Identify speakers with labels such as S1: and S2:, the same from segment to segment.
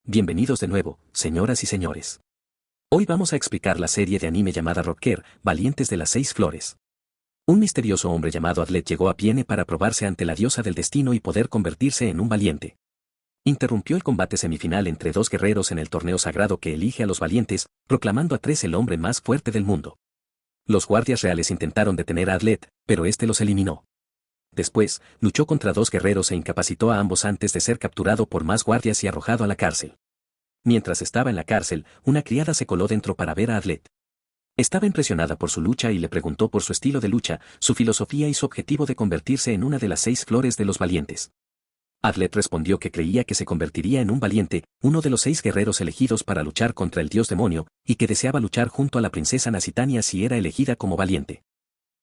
S1: Bienvenidos de nuevo, señoras y señores. Hoy vamos a explicar la serie de anime llamada Rocker, Valientes de las 6 Flores. Un misterioso hombre llamado Adlet llegó a Piene para probarse ante la diosa del destino y poder convertirse en un valiente. Interrumpió el combate semifinal entre dos guerreros en el torneo sagrado que elige a los valientes, proclamando a 3 el hombre más fuerte del mundo. Los guardias reales intentaron detener a Adlet, pero este los eliminó. Después, luchó contra 2 guerreros e incapacitó a ambos antes de ser capturado por más guardias y arrojado a la cárcel. Mientras estaba en la cárcel, una criada se coló dentro para ver a Adlet. Estaba impresionada por su lucha y le preguntó por su estilo de lucha, su filosofía y su objetivo de convertirse en una de las 6 flores de los valientes. Adlet respondió que creía que se convertiría en un valiente, uno de los 6 guerreros elegidos para luchar contra el dios demonio, y que deseaba luchar junto a la princesa Nasitania si era elegida como valiente.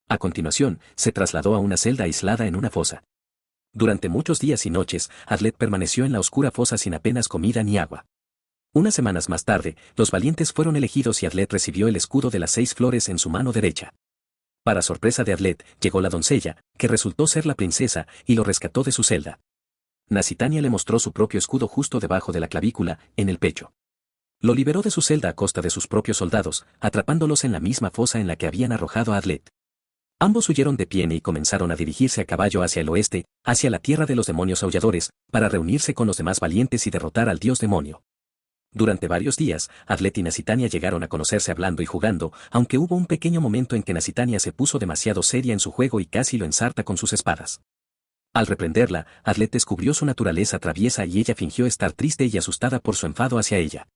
S1: A continuación, se trasladó a una celda aislada en una fosa. Durante muchos días y noches, Adlet permaneció en la oscura fosa sin apenas comida ni agua. Unas semanas más tarde, los valientes fueron elegidos y Adlet recibió el escudo de las 6 flores en su mano derecha. Para sorpresa de Adlet, llegó la doncella, que resultó ser la princesa, y lo rescató de su celda. Nasitania le mostró su propio escudo justo debajo de la clavícula, en el pecho. Lo liberó de su celda a costa de sus propios soldados, atrapándolos en la misma fosa en la que habían arrojado a Adlet. Ambos huyeron de Piene y comenzaron a dirigirse a caballo hacia el oeste, hacia la tierra de los demonios aulladores, para reunirse con los demás valientes y derrotar al dios demonio. Durante varios días, Adlet y Nasitania llegaron a conocerse hablando y jugando, aunque hubo un pequeño momento en que Nasitania se puso demasiado seria en su juego y casi lo ensarta con sus espadas. Al reprenderla, Adlet descubrió su naturaleza traviesa y ella fingió estar triste y asustada por su enfado hacia ella.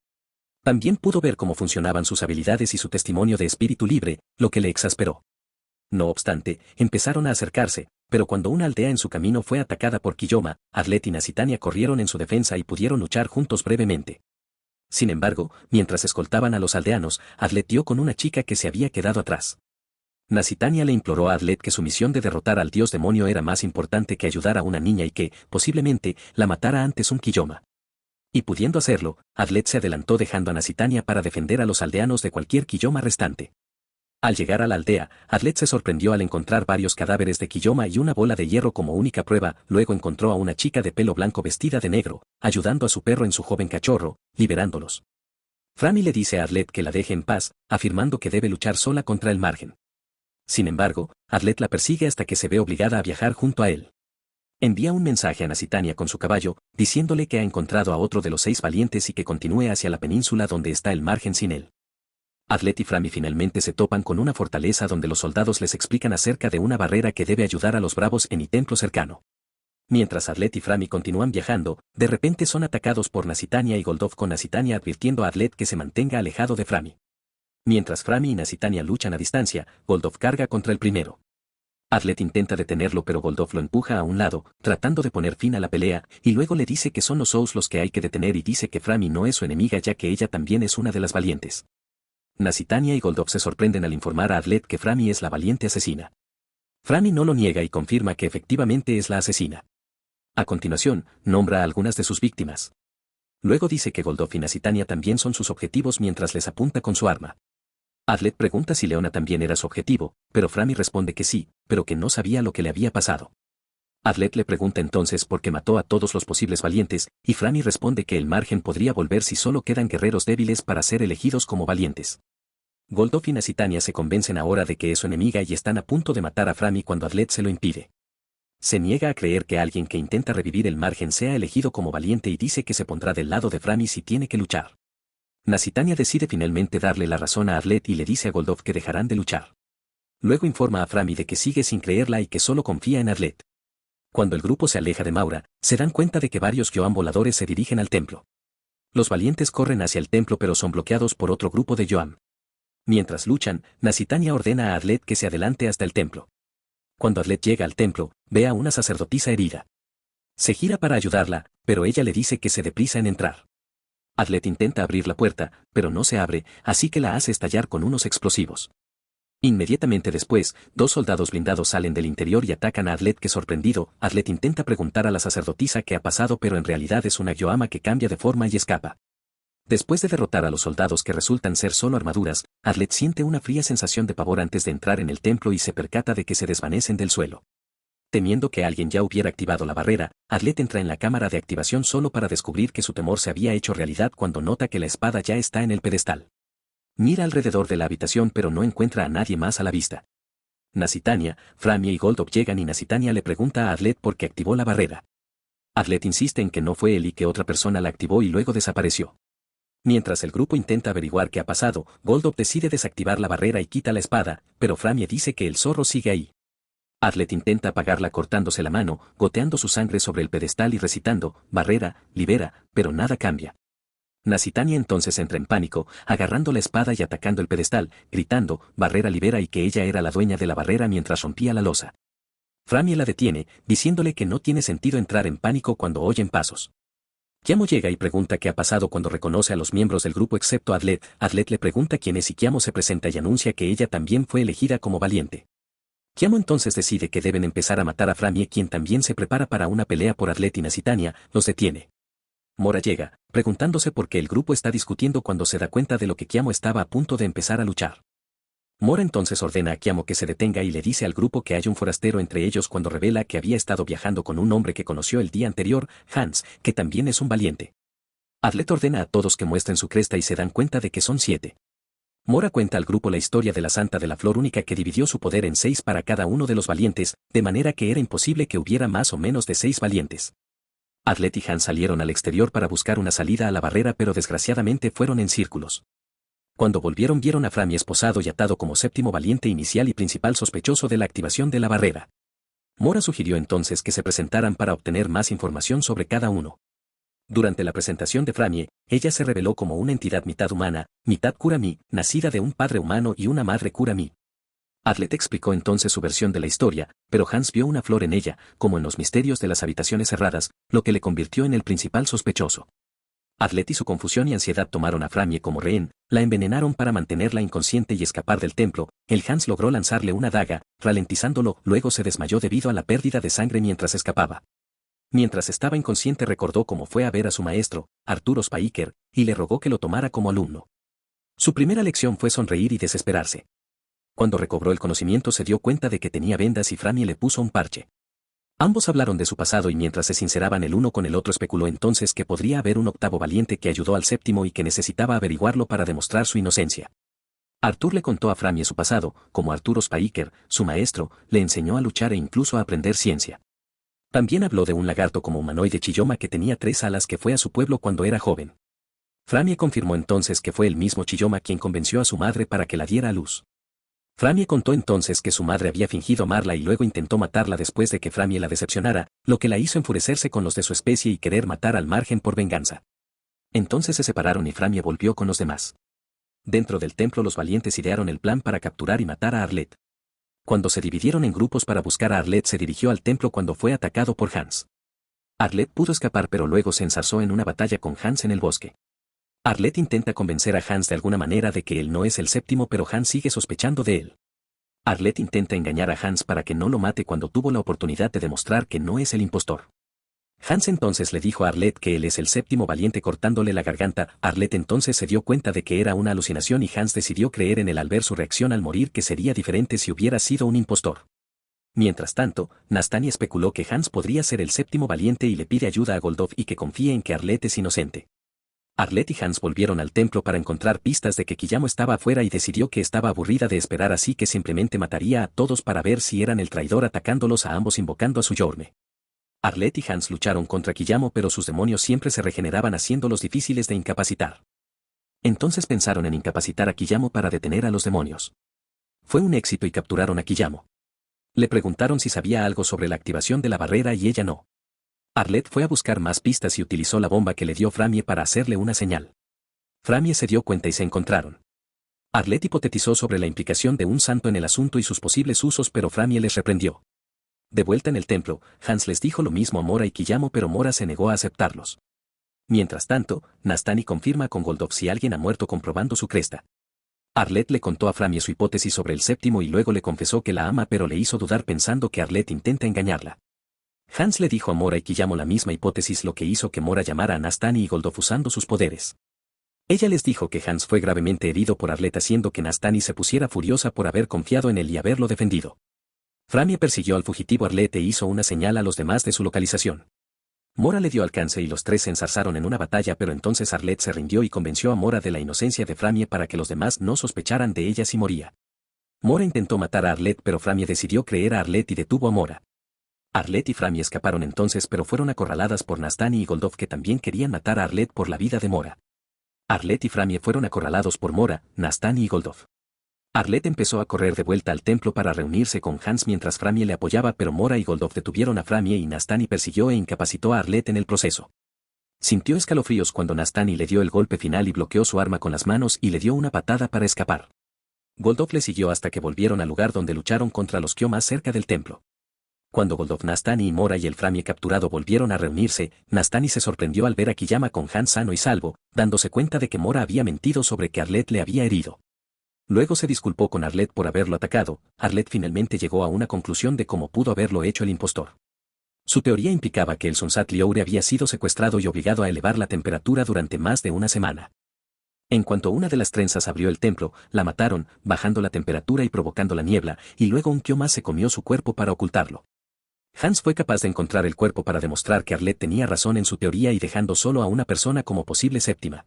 S1: También pudo ver cómo funcionaban sus habilidades y su testimonio de espíritu libre, lo que le exasperó. No obstante, empezaron a acercarse, pero cuando una aldea en su camino fue atacada por Quilloma, Adlet y Nasitania corrieron en su defensa y pudieron luchar juntos brevemente. Sin embargo, mientras escoltaban a los aldeanos, Adlet dio con una chica que se había quedado atrás. Nasitania le imploró a Adlet que su misión de derrotar al dios demonio era más importante que ayudar a una niña y que, posiblemente, la matara antes un Quilloma. Y pudiendo hacerlo, Adlet se adelantó dejando a Nasitania para defender a los aldeanos de cualquier Quilloma restante. Al llegar a la aldea, Adlet se sorprendió al encontrar varios cadáveres de Quilloma y una bola de hierro como única prueba, luego encontró a una chica de pelo blanco vestida de negro, ayudando a su perro en su joven cachorro, liberándolos. Frami le dice a Adlet que la deje en paz, afirmando que debe luchar sola contra el margen. Sin embargo, Adlet la persigue hasta que se ve obligada a viajar junto a él. Envía un mensaje a Nasitania con su caballo, diciéndole que ha encontrado a otro de los 6 valientes y que continúe hacia la península donde está el margen sin él. Adlet y Frami finalmente se topan con una fortaleza donde los soldados les explican acerca de una barrera que debe ayudar a los bravos en el templo cercano. Mientras Adlet y Frami continúan viajando, de repente son atacados por Nasitania y Goldov con Nasitania advirtiendo a Adlet que se mantenga alejado de Frami. Mientras Frami y Nasitania luchan a distancia, Goldov carga contra el primero. Adlet intenta detenerlo pero Goldov lo empuja a un lado, tratando de poner fin a la pelea, y luego le dice que son los Ous los que hay que detener y dice que Frami no es su enemiga ya que ella también es una de las valientes. Nasitania y Goldov se sorprenden al informar a Adlet que Frami es la valiente asesina. Frami no lo niega y confirma que efectivamente es la asesina. A continuación, nombra a algunas de sus víctimas. Luego dice que Goldov y Nasitania también son sus objetivos mientras les apunta con su arma. Adlet pregunta si Leona también era su objetivo, pero Frami responde que sí, pero que no sabía lo que le había pasado. Adlet le pregunta entonces por qué mató a todos los posibles valientes, y Frami responde que el margen podría volver si solo quedan guerreros débiles para ser elegidos como valientes. Goldov y Nasitania se convencen ahora de que es su enemiga y están a punto de matar a Frami cuando Adlet se lo impide. Se niega a creer que alguien que intenta revivir el margen sea elegido como valiente y dice que se pondrá del lado de Frami si tiene que luchar. Nasitania decide finalmente darle la razón a Adlet y le dice a Goldov que dejarán de luchar. Luego informa a Frami de que sigue sin creerla y que solo confía en Adlet. Cuando el grupo se aleja de Maura, se dan cuenta de que varios Yoan voladores se dirigen al templo. Los valientes corren hacia el templo pero son bloqueados por otro grupo de Yoan. Mientras luchan, Nasitania ordena a Adlet que se adelante hasta el templo. Cuando Adlet llega al templo, ve a una sacerdotisa herida. Se gira para ayudarla, pero ella le dice que se deprisa en entrar. Adlet intenta abrir la puerta, pero no se abre, así que la hace estallar con unos explosivos. Inmediatamente después, 2 soldados blindados salen del interior y atacan a Adlet que sorprendido, Adlet intenta preguntar a la sacerdotisa qué ha pasado pero en realidad es una Yoama que cambia de forma y escapa. Después de derrotar a los soldados que resultan ser solo armaduras, Adlet siente una fría sensación de pavor antes de entrar en el templo y se percata de que se desvanecen del suelo. Temiendo que alguien ya hubiera activado la barrera, Arlette entra en la cámara de activación solo para descubrir que su temor se había hecho realidad cuando nota que la espada ya está en el pedestal. Mira alrededor de la habitación pero no encuentra a nadie más a la vista. Nasitania, Framie y Goldov llegan y Nasitania le pregunta a Arlette por qué activó la barrera. Arlette insiste en que no fue él y que otra persona la activó y luego desapareció. Mientras el grupo intenta averiguar qué ha pasado, Goldov decide desactivar la barrera y quita la espada, pero Framie dice que el zorro sigue ahí. Arlette intenta apagarla cortándose la mano, goteando su sangre sobre el pedestal y recitando, barrera, libera, pero nada cambia. Nasitania entonces entra en pánico, agarrando la espada y atacando el pedestal, gritando, barrera libera y que ella era la dueña de la barrera mientras rompía la losa. Framie la detiene, diciéndole que no tiene sentido entrar en pánico cuando oyen pasos. Kiamo llega y pregunta qué ha pasado cuando reconoce a los miembros del grupo excepto a Arlette. Arlette le pregunta quién es y Kiamo se presenta y anuncia que ella también fue elegida como valiente. Kiamo entonces decide que deben empezar a matar a Framie, quien también se prepara para una pelea por Arlette y Nasitania, los detiene. Mora llega, preguntándose por qué el grupo está discutiendo cuando se da cuenta de lo que Kiamo estaba a punto de empezar a luchar. Mora entonces ordena a Kiamo que se detenga y le dice al grupo que hay un forastero entre ellos cuando revela que había estado viajando con un hombre que conoció el día anterior, Hans, que también es un valiente. Arlette ordena a todos que muestren su cresta y se dan cuenta de que son 7. Mora cuenta al grupo la historia de la Santa de la Flor Única que dividió su poder en 6 para cada uno de los valientes, de manera que era imposible que hubiera más o menos de 6 valientes. Arlette y Hans salieron al exterior para buscar una salida a la barrera pero desgraciadamente fueron en círculos. Cuando volvieron vieron a Framie esposado y atado como séptimo valiente inicial y principal sospechoso de la activación de la barrera. Mora sugirió entonces que se presentaran para obtener más información sobre cada uno. Durante la presentación de Framie, ella se reveló como una entidad mitad humana, mitad Kurami, nacida de un padre humano y una madre Kurami. Arlette explicó entonces su versión de la historia, pero Hans vio una flor en ella, como en los misterios de las habitaciones cerradas, lo que le convirtió en el principal sospechoso. Arlette y su confusión y ansiedad tomaron a Framie como rehén, la envenenaron para mantenerla inconsciente y escapar del templo. El Hans logró lanzarle una daga, ralentizándolo, luego se desmayó debido a la pérdida de sangre mientras escapaba. Mientras estaba inconsciente recordó cómo fue a ver a su maestro, Arturo Spaiker, y le rogó que lo tomara como alumno. Su primera lección fue sonreír y desesperarse. Cuando recobró el conocimiento se dio cuenta de que tenía vendas y Framie le puso un parche. Ambos hablaron de su pasado y mientras se sinceraban el uno con el otro especuló entonces que podría haber un octavo valiente que ayudó al séptimo y que necesitaba averiguarlo para demostrar su inocencia. Artur le contó a Framie su pasado, como Arturo Spaiker, su maestro, le enseñó a luchar e incluso a aprender ciencia. También habló de un lagarto como humanoide Chiyoma que tenía 3 alas que fue a su pueblo cuando era joven. Framie confirmó entonces que fue el mismo Chiyoma quien convenció a su madre para que la diera a luz. Framie contó entonces que su madre había fingido amarla y luego intentó matarla después de que Framie la decepcionara, lo que la hizo enfurecerse con los de su especie y querer matar al margen por venganza. Entonces se separaron y Framie volvió con los demás. Dentro del templo los valientes idearon el plan para capturar y matar a Arlette. Cuando se dividieron en grupos para buscar a Arlette se dirigió al templo cuando fue atacado por Hans. Arlette pudo escapar pero luego se enzarzó en una batalla con Hans en el bosque. Arlette intenta convencer a Hans de alguna manera de que él no es el séptimo pero Hans sigue sospechando de él. Arlette intenta engañar a Hans para que no lo mate cuando tuvo la oportunidad de demostrar que no es el impostor. Hans entonces le dijo a Arlette que él es el séptimo valiente cortándole la garganta. Arlette entonces se dio cuenta de que era una alucinación y Hans decidió creer en él al ver su reacción al morir que sería diferente si hubiera sido un impostor. Mientras tanto, Nastani especuló que Hans podría ser el séptimo valiente y le pide ayuda a Goldov y que confíe en que Arlette es inocente. Arlette y Hans volvieron al templo para encontrar pistas de que Kiyamo estaba afuera y decidió que estaba aburrida de esperar así que simplemente mataría a todos para ver si eran el traidor atacándolos a ambos invocando a su Yorme. Arlette y Hans lucharon contra Kiyamo pero sus demonios siempre se regeneraban haciéndolos difíciles de incapacitar. Entonces pensaron en incapacitar a Kiyamo para detener a los demonios. Fue un éxito y capturaron a Kiyamo. Le preguntaron si sabía algo sobre la activación de la barrera y ella no. Arlette fue a buscar más pistas y utilizó la bomba que le dio Framie para hacerle una señal. Framie se dio cuenta y se encontraron. Arlette hipotetizó sobre la implicación de un santo en el asunto y sus posibles usos pero Framie les reprendió. De vuelta en el templo, Hans les dijo lo mismo a Mora y Kiyamo pero Mora se negó a aceptarlos. Mientras tanto, Nastani confirma con Goldov si alguien ha muerto comprobando su cresta. Arlette le contó a Framie su hipótesis sobre el séptimo y luego le confesó que la ama pero le hizo dudar pensando que Arlette intenta engañarla. Hans le dijo a Mora y Kiyamo la misma hipótesis lo que hizo que Mora llamara a Nastani y Goldov usando sus poderes. Ella les dijo que Hans fue gravemente herido por Arlette haciendo que Nastani se pusiera furiosa por haber confiado en él y haberlo defendido. Framie persiguió al fugitivo Arlette e hizo una señal a los demás de su localización. Mora le dio alcance y los tres se enzarzaron en una batalla, pero entonces Arlette se rindió y convenció a Mora de la inocencia de Framie para que los demás no sospecharan de ella si moría. Mora intentó matar a Arlette, pero Framie decidió creer a Arlette y detuvo a Mora. Arlette y Framie escaparon entonces, pero fueron acorraladas por Nastani y Goldov, que también querían matar a Arlette por la vida de Mora. Arlette y Framie fueron acorralados por Mora, Nastani y Goldov. Arlette empezó a correr de vuelta al templo para reunirse con Hans mientras Framie le apoyaba, pero Mora y Goldov detuvieron a Framie y Nastani persiguió e incapacitó a Arlette en el proceso. Sintió escalofríos cuando Nastani le dio el golpe final y bloqueó su arma con las manos y le dio una patada para escapar. Goldov le siguió hasta que volvieron al lugar donde lucharon contra los Kyo más cerca del templo. Cuando Goldov, Nastani y Mora y el Framie capturado volvieron a reunirse, Nastani se sorprendió al ver a Kiyama con Hans sano y salvo, dándose cuenta de que Mora había mentido sobre que Arlette le había herido. Luego se disculpó con Arlette por haberlo atacado. Arlette finalmente llegó a una conclusión de cómo pudo haberlo hecho el impostor. Su teoría implicaba que el Sonsat Lyoure había sido secuestrado y obligado a elevar la temperatura durante más de una semana. En cuanto una de las trenzas abrió el templo, la mataron, bajando la temperatura y provocando la niebla, y luego un Kyo más se comió su cuerpo para ocultarlo. Hans fue capaz de encontrar el cuerpo para demostrar que Arlette tenía razón en su teoría y dejando solo a una persona como posible séptima.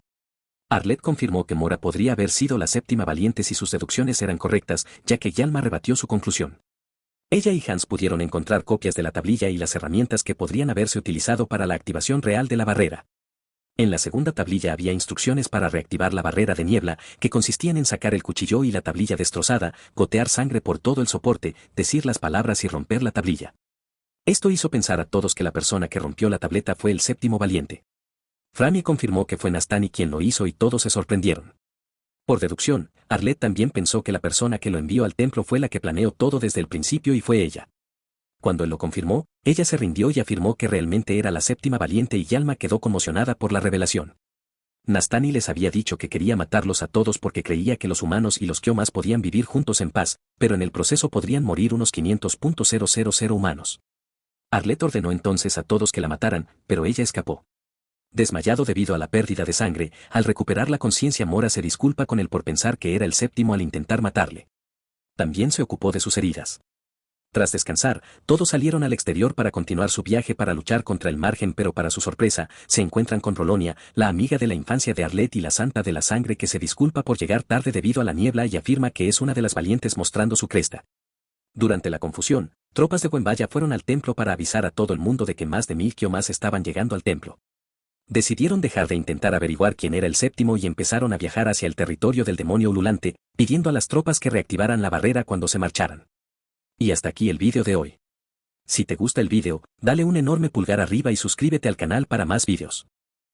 S1: Arlette confirmó que Mora podría haber sido la séptima valiente si sus deducciones eran correctas, ya que Yalma rebatió su conclusión. Ella y Hans pudieron encontrar copias de la tablilla y las herramientas que podrían haberse utilizado para la activación real de la barrera. En la segunda tablilla había instrucciones para reactivar la barrera de niebla, que consistían en sacar el cuchillo y la tablilla destrozada, gotear sangre por todo el soporte, decir las palabras y romper la tablilla. Esto hizo pensar a todos que la persona que rompió la tableta fue el séptimo valiente. Framie confirmó que fue Nastani quien lo hizo y todos se sorprendieron. Por deducción, Arlette también pensó que la persona que lo envió al templo fue la que planeó todo desde el principio y fue ella. Cuando él lo confirmó, ella se rindió y afirmó que realmente era la séptima valiente y Yalma quedó conmocionada por la revelación. Nastani les había dicho que quería matarlos a todos porque creía que los humanos y los Kyomas podían vivir juntos en paz, pero en el proceso podrían morir unos 500.000 humanos. Arlette ordenó entonces a todos que la mataran, pero ella escapó. Desmayado debido a la pérdida de sangre, al recuperar la conciencia Mora se disculpa con él por pensar que era el séptimo al intentar matarle. También se ocupó de sus heridas. Tras descansar, todos salieron al exterior para continuar su viaje para luchar contra el margen, pero para su sorpresa, se encuentran con Rolonia, la amiga de la infancia de Arlette y la santa de la sangre, que se disculpa por llegar tarde debido a la niebla y afirma que es una de las valientes mostrando su cresta. Durante la confusión, tropas de Wenbaya fueron al templo para avisar a todo el mundo de que más de 1000 Kyomas estaban llegando al templo. Decidieron dejar de intentar averiguar quién era el séptimo y empezaron a viajar hacia el territorio del demonio ululante, pidiendo a las tropas que reactivaran la barrera cuando se marcharan. Y hasta aquí el vídeo de hoy. Si te gusta el vídeo, dale un enorme pulgar arriba y suscríbete al canal para más vídeos.